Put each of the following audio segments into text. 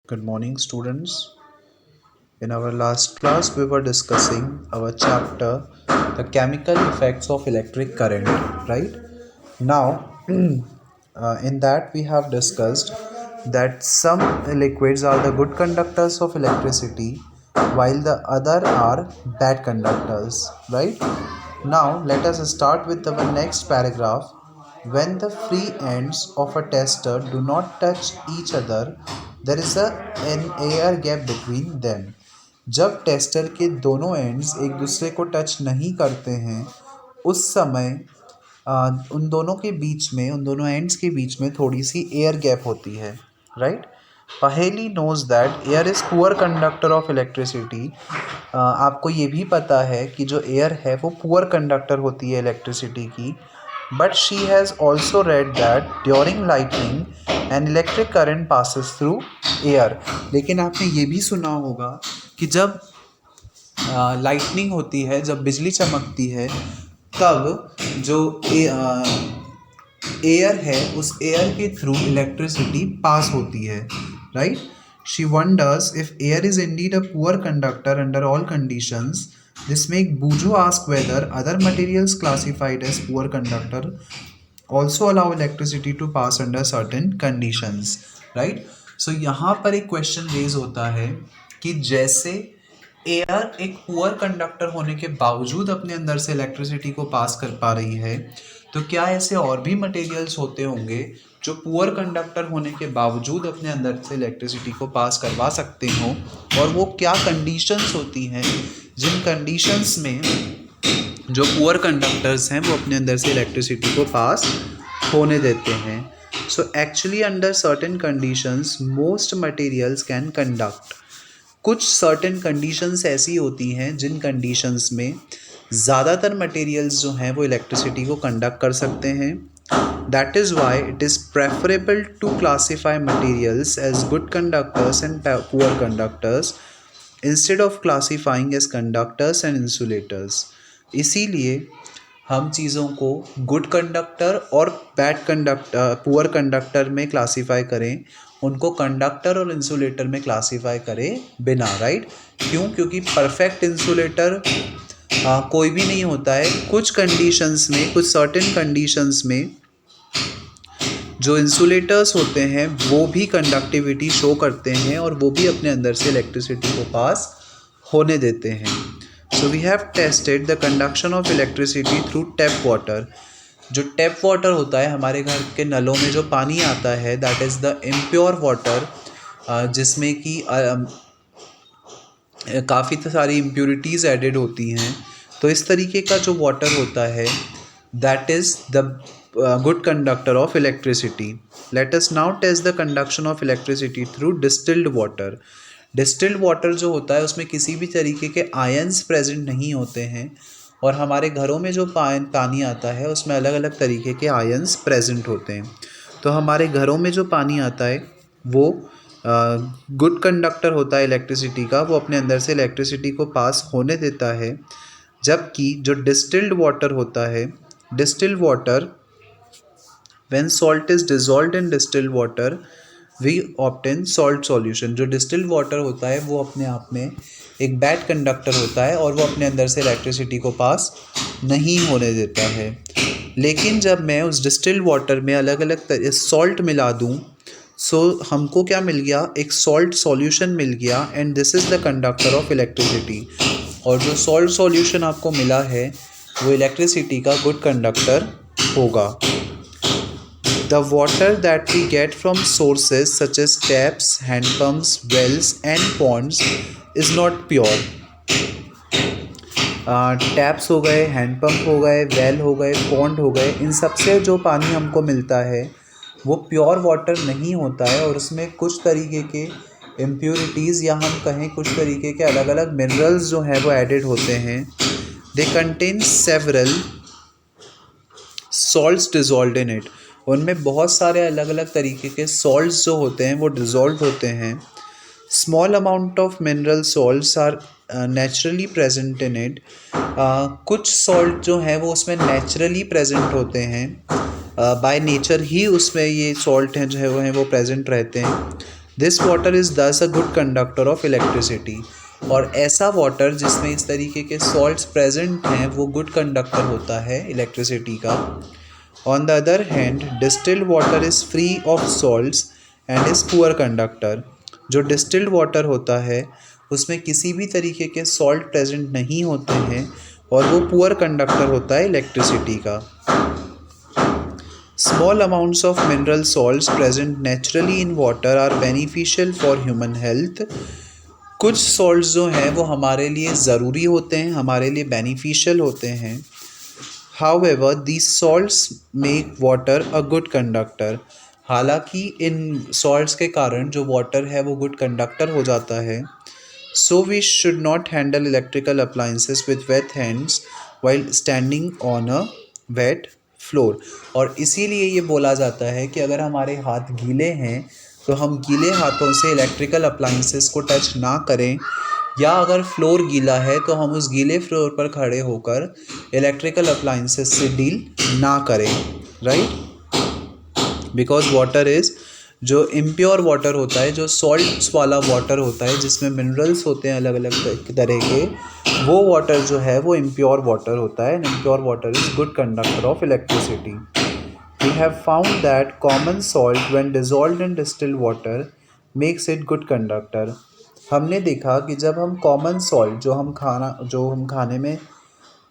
Good morning, students. In our last class, we were discussing our chapter, the chemical effects of electric current, right? Now, in that, we have discussed that some liquids are the good conductors of electricity, while the other are bad conductors, right? Now, let us start with our next paragraph. When the free ends of a tester do not touch each other, there is an air gap between them. जब tester के दोनों ends एक दूसरे को touch नहीं करते हैं उस समय उन दोनों एंड्स के बीच में थोड़ी सी एयर गैप होती है, right? Paheli knows that air is poor conductor of electricity. आपको ये भी पता है कि जो एयर है वो पुअर कंडक्टर होती है इलेक्ट्रिसिटी की। But she has also read that during lightning an electric current passes through air. लेकिन आपने ये भी सुना होगा कि जब लाइटनिंग होती है, जब बिजली चमकती है, तब जो एयर है उस एयर के थ्रू इलेक्ट्रिसिटी पास होती है, right? She wonders if air is indeed a poor conductor under all conditions. This make Bujo ask whether other materials classified as poor conductor also allow electricity to pass under certain conditions, right? So यहाँ पर एक question raise होता है कि जैसे air एक poor conductor होने के बावजूद अपने अंदर से इलेक्ट्रिसिटी को पास कर पा रही है, तो क्या ऐसे और भी मटेरियल्स होते होंगे जो पुअर कंडक्टर होने के बावजूद अपने अंदर से इलेक्ट्रिसिटी को पास करवा सकते हों, और वो क्या कंडीशंस होती हैं जिन कंडीशंस में जो पुअर कंडक्टर्स हैं वो अपने अंदर से इलेक्ट्रिसिटी को पास होने देते हैं. So actually under certain conditions most materials can conduct. कुछ सर्टेन कंडीशंस ऐसी होती हैं जिन कंडीशंस में ज़्यादातर मटेरियल्स जो हैं वो इलेक्ट्रिसिटी को कंडक्ट कर सकते हैं. That is why it is preferable to classify materials as good conductors and poor conductors instead of classifying as conductors and insulators. इसीलिए हम चीज़ों को गुड कंडक्टर और पुअर कंडक्टर में क्लासीफाई करें, उनको कंडक्टर और इंसुलेटर में क्लासीफाई करें बिना, राइट? क्यों? क्योंकि परफेक्ट इंसुलेटर कोई भी नहीं होता है. कुछ कंडीशंस में, कुछ सर्टेन कंडीशंस में जो इंसुलेटर्स होते हैं वो भी कंडक्टिविटी शो करते हैं और वो भी अपने अंदर से इलेक्ट्रिसिटी को पास होने देते हैं. So we have tested the conduction of electricity through tap water. जो टैप वाटर होता है, हमारे घर के नलों में जो पानी आता है, that is the impure water, जिसमें कि काफ़ी सारी इम्प्योरिटीज़ एडेड होती हैं. तो इस तरीके का जो वाटर होता है that is the good conductor of electricity. Let us now test the conduction of electricity through distilled water. Distilled water जो होता है उसमें किसी भी तरीके के आयंस प्रेजेंट नहीं होते हैं, और हमारे घरों में जो पानी आता है उसमें अलग अलग तरीके के आयंस प्रेजेंट होते हैं. तो हमारे घरों में जो पानी आता है वो गुड कंडक्टर होता है इलेक्ट्रिसिटी का, वो अपने अंदर से इलेक्ट्रिसिटी को पास होने देता है. जबकि जो डिस्टिल्ड वाटर होता है, distilled water, when salt is dissolved in distilled water we obtain salt solution. जो डिस्टिल्ड वाटर होता है वो अपने आप में एक बैड कंडक्टर होता है और वो अपने अंदर से इलेक्ट्रिसिटी को पास नहीं होने देता है. लेकिन जब मैं उस डिस्टिल्ड वाटर में अलग अलग सॉल्ट मिला दूं, सो हमको क्या मिल गया? एक सॉल्ट सॉल्यूशन मिल गया, and this is the conductor of electricity. और जो सॉल्ट सॉल्यूशन आपको मिला है वो इलेक्ट्रिसिटी का गुड कंडक्टर होगा. The water that we get from sources such as taps, hand pumps, wells and ponds is not pure. Taps हो गए, हैंड पंप हो गए, वेल हो गए, पॉन्ड हो गए, इन सब से जो पानी हमको मिलता है वो प्योर वाटर नहीं होता है, और उसमें कुछ तरीके के इम्प्योरिटीज़ या हम कहें कुछ तरीके के अलग अलग मिनरल्स जो हैं वो एडेड होते हैं. They contain several salts dissolved in it. उनमें बहुत सारे अलग अलग तरीके के सॉल्ट्स जो होते हैं वो डिज़ोल्व होते हैं. Small amount of mineral salts are naturally present in it. कुछ सॉल्ट जो हैं वो उसमें नेचुरली प्रेजेंट होते हैं, बाय नेचर ही उसमें ये सॉल्ट हैं जो है वो प्रेजेंट रहते हैं. दिस वाटर इज़ दस a good conductor of electricity. और ऐसा वाटर जिसमें इस तरीके के सॉल्ट्स प्रेजेंट हैं वो गुड कंडक्टर होता है इलेक्ट्रिसिटी का। On the other hand distilled water is free of salts and is poor conductor. जो डिस्टिल्ड वाटर होता है उसमें किसी भी तरीके के सॉल्ट प्रेजेंट नहीं होते हैं और वो पुअर कंडक्टर होता है इलेक्ट्रिसिटी का। Small amounts of mineral salts present naturally in water are beneficial for human health। कुछ सॉल्ट्स जो हैं वो हमारे लिए ज़रूरी होते हैं, हमारे लिए बेनिफिशियल होते हैं। However, these salts make water a good conductor। हालांकि इन सॉल्ट्स के कारण जो वाटर है वो गुड कंडक्टर हो जाता है। So we should not handle electrical appliances with wet hands while standing on a wet floor। और इसीलिए ये बोला जाता है कि अगर हमारे हाथ गीले हैं तो हम गीले हाथों से इलेक्ट्रिकल अप्लाइंसेस को टच ना करें, या अगर फ्लोर गीला है तो हम उस गीले फ्लोर पर खड़े होकर इलेक्ट्रिकल अप्लाइंसेस से डील ना करें, राइट। बिकॉज वाटर इज़, जो इम्प्योर वाटर होता है, जो सॉल्ट्स वाला वाटर होता है जिसमें मिनरल्स होते हैं अलग अलग तरह के, वो वाटर जो है वो इम्प्योर वाटर होता है। And impure water is good conductor of electricity. We have found that common salt when dissolved in distilled water makes it good conductor. हमने देखा कि जब हम कॉमन सॉल्ट, जो हम खाने में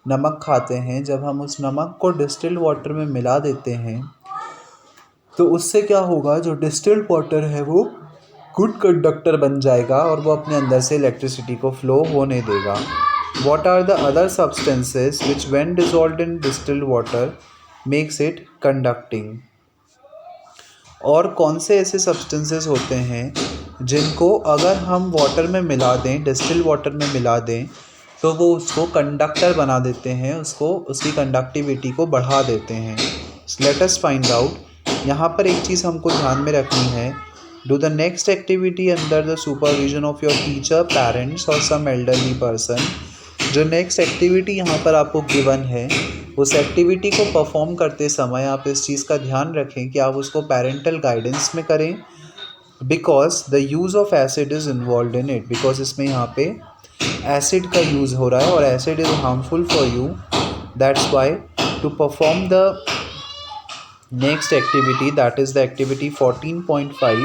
नमक खाते हैं, जब हम उस नमक को डिस्टिल्ड वाटर में मिला देते हैं तो उससे क्या होगा, जो डिस्टिल्ड वाटर है वो गुड कंडक्टर बन जाएगा और वो अपने अंदर से इलेक्ट्रिसिटी को फ्लो होने देगा। What are the other substances which when dissolved in distilled water makes it conducting? और कौन से ऐसे सब्सटेंसेस होते हैं जिनको अगर हम वाटर में मिला दें, डिस्टिल्ड वाटर में मिला दें, तो वो उसको कंडक्टर बना देते हैं, उसको उसकी कंडक्टिविटी को बढ़ा देते हैं। Late us find out. यहाँ पर एक चीज़ हमको ध्यान में रखनी है। Do the next activity under the supervision of your teacher, parents और सम एल्डरली पर्सन। जो नेक्स्ट एक्टिविटी यहाँ पर आपको गिवन है, उस एक्टिविटी को परफॉर्म करते समय आप इस चीज़ का ध्यान रखें कि आप उसको पेरेंटल गाइडेंस में करें, because the use of acid is involve in it. Because इसमें यहाँ पे एसिड का यूज़ हो रहा है और acid is harmful for you. That's why to perform the next activity, that is the activity 14.5,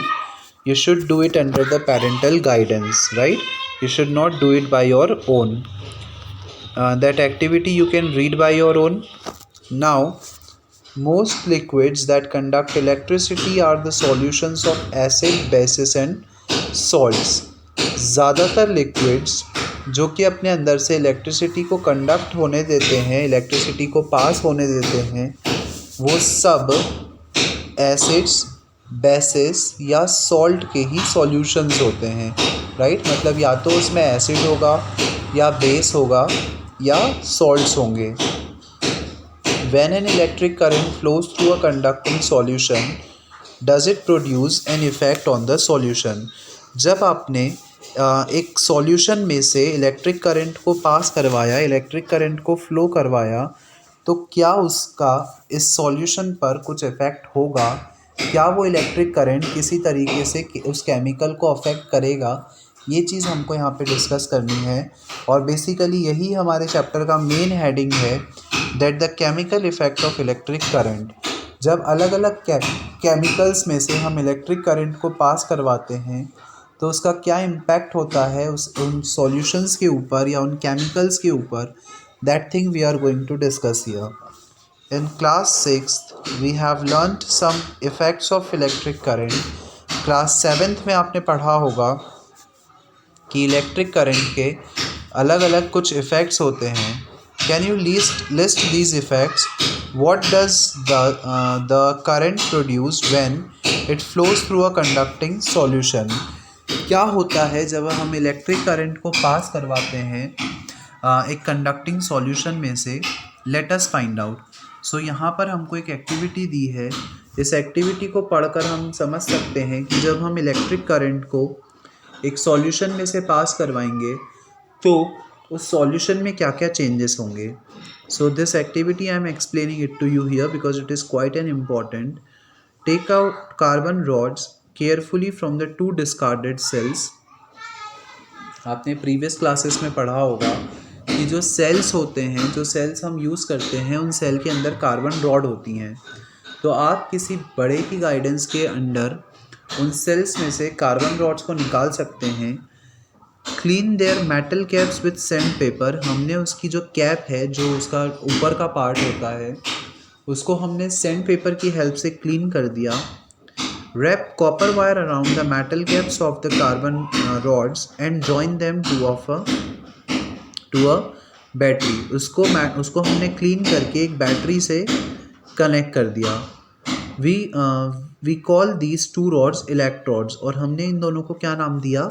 you should do it under the parental guidance, right? You should not do it by your own. That activity you can read by your own. Now, most liquids that conduct electricity are the solutions of acid, bases and salts। ज़्यादातर liquids जो कि अपने अंदर से electricity को conduct होने देते हैं, इलेक्ट्रिसिटी को पास होने देते हैं, वो सब एसिड्स, बेसिस या सॉल्ट के ही सॉल्यूशंस होते हैं, राइट। मतलब या तो उसमें एसिड होगा या बेस होगा या सॉल्ट्स होंगे। When an electric current flows through a conducting solution does it produce an effect on the solution. जब आपने एक सॉल्यूशन में से इलेक्ट्रिक करंट को पास करवाया, इलेक्ट्रिक करंट को फ्लो करवाया, तो क्या उसका इस सॉल्यूशन पर कुछ इफ़ेक्ट होगा? क्या वो इलेक्ट्रिक करंट किसी तरीके से उस केमिकल को अफेक्ट करेगा? ये चीज़ हमको यहाँ पे डिस्कस करनी है और बेसिकली यही हमारे चैप्टर का मेन हेडिंग है, that the chemical effect of electric current. जब अलग अलग केमिकल्स में से हम इलेक्ट्रिक करंट को पास करवाते हैं तो उसका क्या इम्पैक्ट होता है उन सॉल्यूशंस के ऊपर या उन केमिकल्स के ऊपर। That thing we are going to discuss here. In class 6th, we have learnt some effects of electric current. Class 7th में आपने पढ़ा होगा कि इलेक्ट्रिक करंट के अलग अलग कुछ इफ़ेक्ट्स होते हैं। Can you list these effects? What does the current produce when it flows through a conducting solution? क्या होता है जब हम इलेक्ट्रिक करंट को पास करवाते हैं एक कंडक्टिंग सॉल्यूशन में से? Let us find out. So यहाँ पर हमको एक एक्टिविटी दी है। इस एक्टिविटी को पढ़कर हम समझ सकते हैं कि जब हम इलेक्ट्रिक करंट को एक सॉल्यूशन में से पास करवाएंगे तो उस सॉल्यूशन में क्या क्या चेंजेस होंगे। So this activity I am explaining it to you here because it is quite an important. Take out carbon rods, carefully from the two discarded cells. आपने प्रीवियस क्लासेस में पढ़ा होगा कि जो सेल्स होते हैं, जो सेल्स हम यूज़ करते हैं, उन सेल के अंदर कार्बन रॉड होती हैं। तो आप किसी बड़े की गाइडेंस के अंडर उन सेल्स में से कार्बन रॉड्स को निकाल सकते हैं। Clean there metal caps with sand paper, हमने उसकी जो कैप है, जो उसका ऊपर का पार्ट होता है, उसको हमने सैंड पेपर की हेल्प से क्लीन कर दिया। Wrap copper wire around the metal caps of the carbon rods and join them to a battery. उसको हमने क्लीन करके एक बैटरी से कनेक्ट कर दिया। We call these two rods electrodes, और हमने इन दोनों को क्या नाम दिया?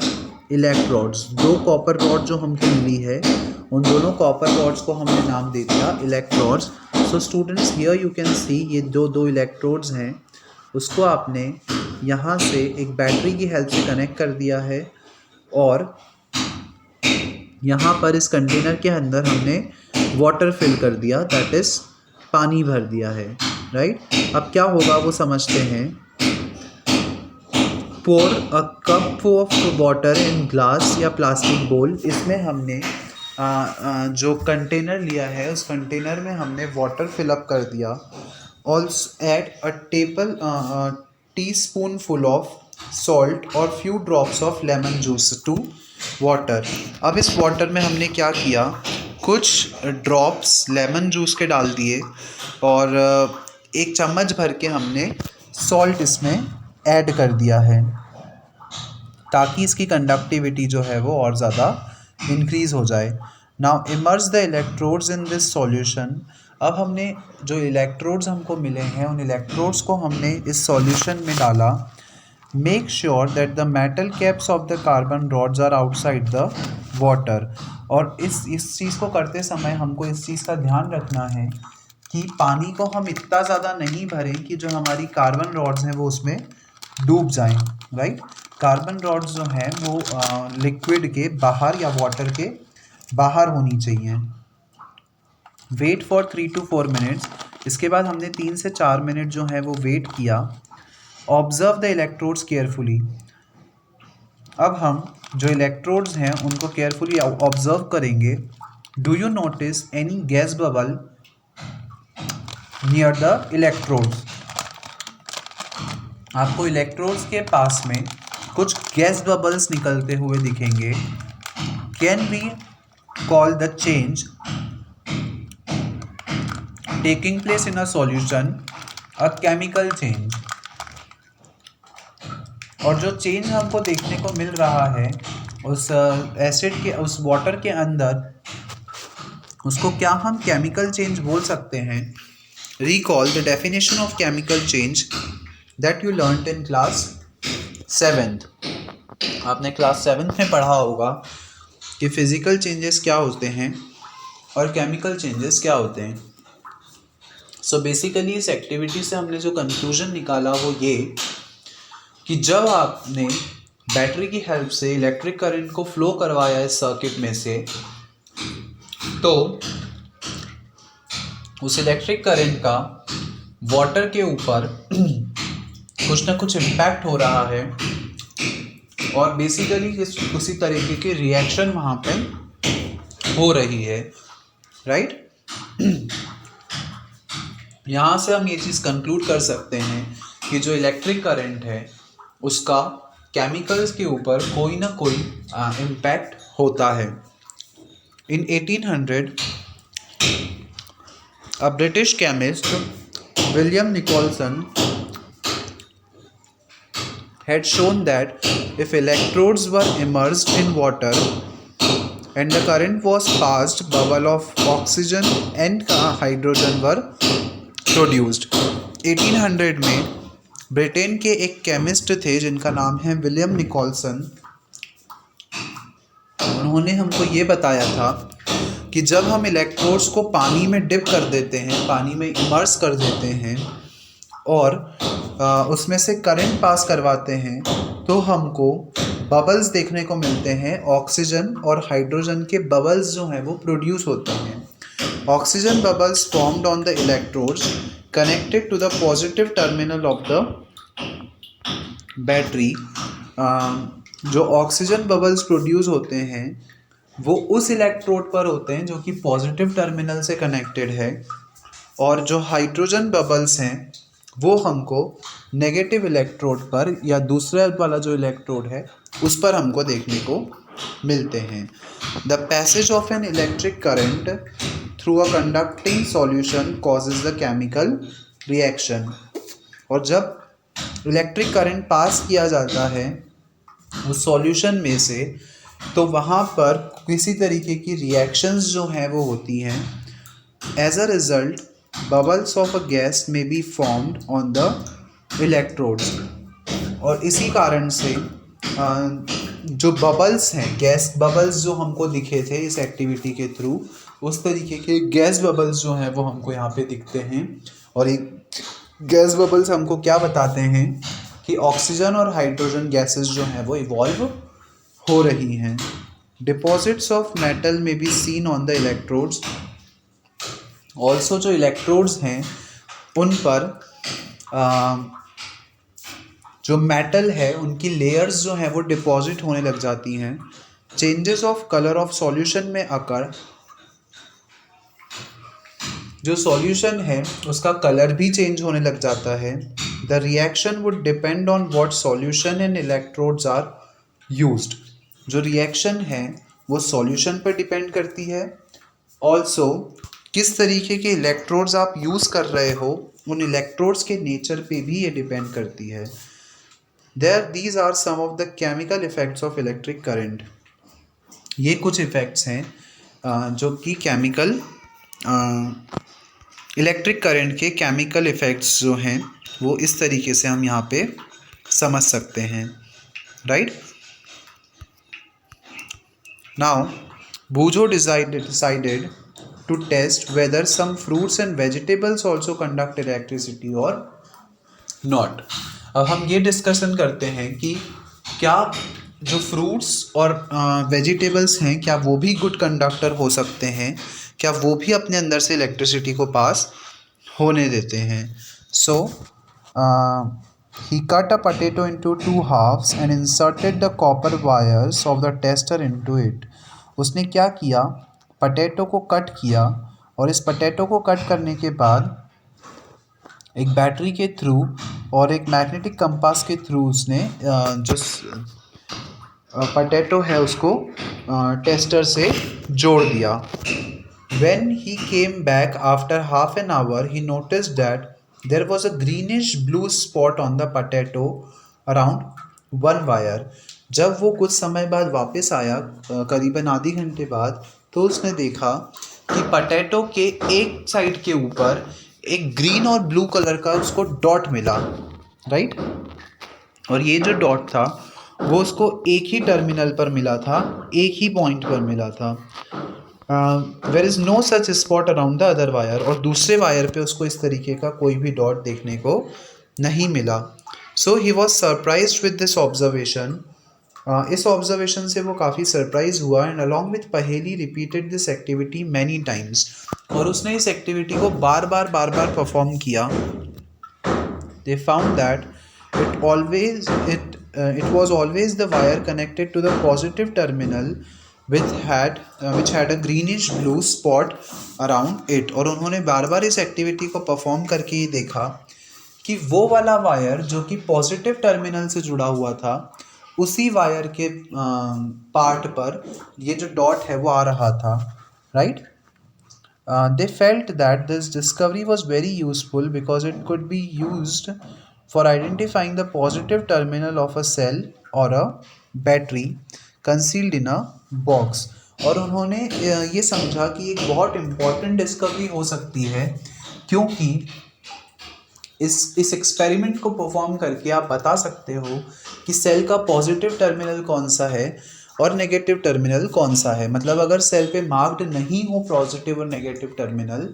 इलेक्ट्रोड्स। दो कॉपर रॉड जो हमको मिली है, उन दोनों कॉपर रॉड्स को हमने नाम दे दिया electrodes. So students, here you can see ये जो दो इलेक्ट्रोड्स हैं, उसको आपने यहाँ से एक बैटरी की हेल्प से कनेक्ट कर दिया है, और यहाँ पर इस कंटेनर के अंदर हमने वाटर फिल कर दिया, दैट इज़ पानी भर दिया है, राइट। अब क्या होगा वो समझते हैं। Pour a cup of water in glass या प्लास्टिक बोल, इसमें हमने जो कंटेनर लिया है, उस कंटेनर में हमने वाटर फिलअप कर दिया। Also add a teaspoonful of salt और few drops of lemon juice to water. अब इस वाटर में हमने क्या किया, कुछ ड्रॉप्स लेमन जूस के डाल दिए, और एक चम्मच भर के हमने सॉल्ट इसमें ऐड कर दिया है, ताकि इसकी कंडक्टिविटी जो है वो और ज़्यादा इंक्रीज़ हो जाए। Now immerse the electrodes in this solution. अब हमने जो इलेक्ट्रोड्स हमको मिले हैं, उन इलेक्ट्रोड्स को हमने इस सॉल्यूशन में डाला। Make sure that the metal caps of the carbon rods are outside the water. और इस चीज़ को करते समय हमको इस चीज़ का ध्यान रखना है कि पानी को हम इतना ज़्यादा नहीं भरें कि जो हमारी कार्बन रॉड्स हैं वो उसमें डूब जाएं, राइट। कार्बन रॉड्स जो हैं वो लिक्विड के बाहर या वाटर के बाहर होनी चाहिए। Wait for 3 to 4 minutes. इसके बाद हमने 3 से 4 मिनट जो है वो वेट किया। Observe the electrodes carefully. अब हम जो इलेक्ट्रोड्स हैं उनको केयरफुली ऑब्जर्व करेंगे। Do you notice any gas bubble near the electrodes. आपको इलेक्ट्रोड्स के पास में कुछ गैस बबल्स निकलते हुए दिखेंगे। Can we call the change taking place in a solution a chemical change. और जो चेंज हमको देखने को मिल रहा है उस एसिड के, उस वाटर के अंदर, उसको क्या हम केमिकल चेंज बोल सकते हैं। Recall the definition of chemical change that you learned in class 7th। आपने क्लास 7th में पढ़ा होगा कि फिज़िकल चेंजेस क्या होते हैं और केमिकल चेंजेस क्या होते हैं। सो बेसिकली इस एक्टिविटी से हमने जो कंक्लूजन निकाला वो ये कि जब आपने बैटरी की हेल्प से इलेक्ट्रिक करंट को फ्लो करवाया इस सर्किट में से, तो उस इलेक्ट्रिक करंट का वाटर के ऊपर कुछ ना कुछ इम्पैक्ट हो रहा है, और बेसिकली उसी तरीके की रिएक्शन वहाँ पे हो रही है, राइट। यहाँ से हम ये चीज़ कंक्लूड कर सकते हैं कि जो इलेक्ट्रिक करंट है उसका केमिकल्स के ऊपर कोई ना कोई इम्पैक्ट होता है। इन 1800 a British chemist William Nicholson had shown that if electrodes were immersed in water and the current was passed, bubble of oxygen and hydrogen were produced। 1800 में ब्रिटेन के एक केमिस्ट थे जिनका नाम है विलियम निकोलसन। उन्होंने हमको ये बताया था कि जब हम इलेक्ट्रोड्स को पानी में डिप कर देते हैं, पानी में इमर्स कर देते हैं और उसमें से करंट पास करवाते हैं, तो हमको बबल्स देखने को मिलते हैं। ऑक्सीजन और हाइड्रोजन के बबल्स जो हैं वो प्रोड्यूस होते हैं। Oxygen bubbles formed on the electrodes connected to the positive terminal of the battery जो ऑक्सीजन बबल्स प्रोड्यूस होते हैं वो उस इलेक्ट्रोड पर होते हैं जो कि पॉजिटिव टर्मिनल से कनेक्टेड है, और जो हाइड्रोजन बबल्स हैं वो हमको नेगेटिव इलेक्ट्रोड पर या दूसरा वाला जो इलेक्ट्रोड है उस पर हमको देखने को मिलते हैं। The passage of an electric current through a conducting solution causes the chemical reaction. और जब इलेक्ट्रिक करंट पास किया जाता है उस सॉल्यूशन में से, तो वहाँ पर किसी तरीके की रिएक्शंस जो हैं वो होती हैं। As a result bubbles of a gas में be formed on the electrodes. और इसी कारण से जो बबल्स हैं, गैस बबल्स जो हमको दिखे थे इस एक्टिविटी के थ्रू, उस तरीके के गैस बबल्स जो हैं वो हमको यहाँ पे दिखते हैं। और एक गैस बबल्स हमको क्या बताते हैं कि ऑक्सीजन और हाइड्रोजन गैसेस जो हैं वो इवॉल्व हो रही हैं। डिपॉजिट्स ऑफ मेटल में be seen on the electrodes. Also जो इलेक्ट्रोड्स हैं उन पर जो मेटल है उनकी लेयर्स जो हैं वो डिपॉजिट होने लग जाती हैं। Changes of colour of solution में अकर, जो सॉल्यूशन है उसका कलर भी चेंज होने लग जाता है। The reaction would depend on what solution and electrodes are used. जो रिएक्शन है वो सॉल्यूशन पर डिपेंड करती है। ऑल्सो किस तरीके के इलेक्ट्रोड्स आप यूज़ कर रहे हो उन इलेक्ट्रोड्स के नेचर पे भी ये डिपेंड करती है। These are some of the chemical effects of electric current. ये कुछ इफ़ेक्ट्स हैं जो कि केमिकल इलेक्ट्रिक करंट के केमिकल इफ़ेक्ट्स जो हैं वो इस तरीके से हम यहाँ पे समझ सकते हैं, right. Now Boojho decided to test whether some fruits and vegetables also conduct electricity or not. अब हम ये डिस्कशन करते हैं कि क्या जो फ्रूट्स और वेजिटेबल्स हैं क्या वो भी गुड कंडक्टर हो सकते हैं, क्या वो भी अपने अंदर से इलेक्ट्रिसिटी को पास होने देते हैं। So he cut a potato into 2 halves and inserted the copper wires of the tester into it. उसने क्या किया, पोटैटो को कट किया और इस पोटैटो को कट करने के बाद एक बैटरी के थ्रू और एक मैग्नेटिक कंपास के थ्रू उसने जो पोटैटो है उसको टेस्टर से जोड़ दिया। When he came back after half an hour, he noticed that there was a greenish blue spot on the potato around one wire. जब वो कुछ समय बाद वापस आया करीबन आधी घंटे बाद, तो उसने देखा कि पोटैटो के एक साइड के ऊपर एक ग्रीन और ब्लू कलर का उसको डॉट मिला, राइट। और ये जो डॉट था वो उसको एक ही टर्मिनल पर मिला था, एक ही पॉइंट पर मिला था। There is no such spot around the other wire. और दूसरे वायर पे उसको इस तरीके का कोई भी डॉट देखने को नहीं मिला। So he was surprised with this observation. इस ऑब्जर्वेशन से वो काफ़ी सरप्राइज हुआ and along with Paheli repeated this activity many times. और उसने इस एक्टिविटी को बार बार परफॉर्म किया। They found that it was always the wire connected to the positive terminal which had a greenish blue spot around it। और उन्होंने बार बार इस एक्टिविटी को परफॉर्म करके ही देखा कि वो वाला वायर जो कि पॉजिटिव टर्मिनल से जुड़ा हुआ था उसी वायर के पार्ट पर ये जो डॉट है वो आ रहा था, right. They felt that this discovery was very useful because it could be used for identifying the positive terminal of a cell or a battery concealed in a box। और उन्होंने ये समझा कि एक बहुत इम्पॉर्टेंट डिस्कवरी हो सकती है, क्योंकि इस एक्सपेरिमेंट को परफॉर्म करके आप बता सकते हो कि सेल का पॉजिटिव टर्मिनल कौन सा है और नेगेटिव टर्मिनल कौन सा है। मतलब अगर सेल पे मार्क्ड नहीं हो पॉजिटिव और नेगेटिव टर्मिनल,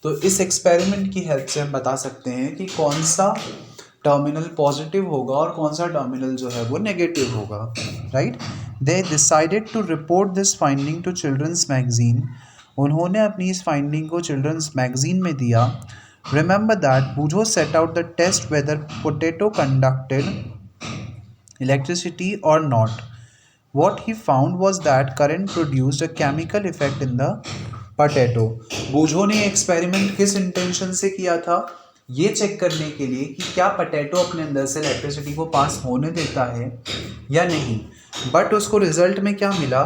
तो इस एक्सपेरिमेंट की हेल्प से हम बता सकते हैं कि कौन सा टर्मिनल पॉजिटिव होगा और कौन सा टर्मिनल जो है वो नेगेटिव होगा, right. They decided to report this finding to children's magazine. उन्होंने अपनी इस फाइंडिंग को चिल्ड्रंस मैगजीन में दिया। Remember that Boojho set out the test whether potato conducted electricity or not. What he found was that current produced a chemical effect in the potato. बूझो ने experiment किस intention से किया था? ये चेक करने के लिए कि क्या पटेटो अपने अंदर से इलेक्ट्रिसिटी को पास होने देता है या नहीं. बट उसको रिजल्ट में क्या मिला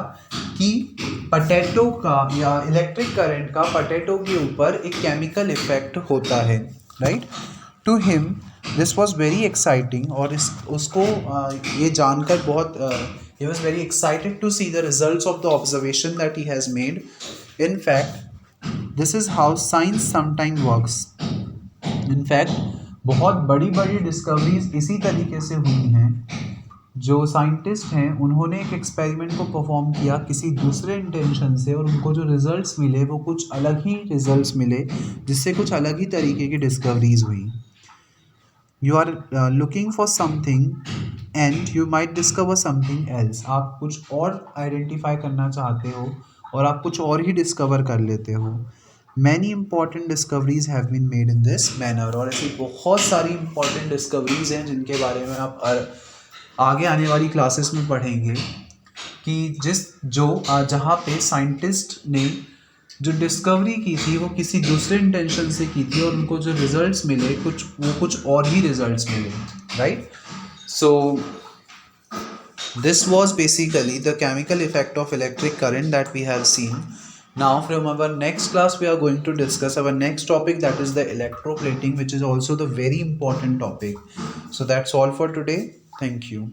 कि पटेटो का या इलेक्ट्रिक करंट का पटेटो के ऊपर एक केमिकल इफेक्ट होता है, right. To him this was very exciting, और उसको ये जानकर बहुत he was very excited to see the results of the observation that he has made. In fact, this is how science sometimes works. In fact, बहुत बड़ी बड़ी discoveries इसी तरीके से हुई हैं. जो साइंटिस्ट हैं उन्होंने एक एक्सपेरिमेंट को परफॉर्म किया किसी दूसरे इंटेंशन से, और उनको जो रिजल्ट्स मिले वो कुछ अलग ही रिजल्ट्स मिले, जिससे कुछ अलग ही तरीके की डिस्कवरीज हुई. You are looking for something and you might discover something else. आप कुछ और आइडेंटिफाई करना चाहते हो और आप कुछ और ही डिस्कवर कर लेते हो. Many important discoveries have been made in this manner. और ऐसी बहुत सारी important discoveries हैं जिनके बारे में आप आगे आने वाली क्लासेस में पढ़ेंगे कि जहाँ पे साइंटिस्ट ने जो डिस्कवरी की थी वो किसी दूसरे इंटेंशन से की थी, और उनको जो रिजल्ट्स मिले वो कुछ और ही रिजल्ट्स मिले, right. So this was basically the chemical effect of electric current that we have seen. Now from our next class we are going to discuss our next topic, that is the electroplating, which is also the very important topic. So that's all for today. Thank you.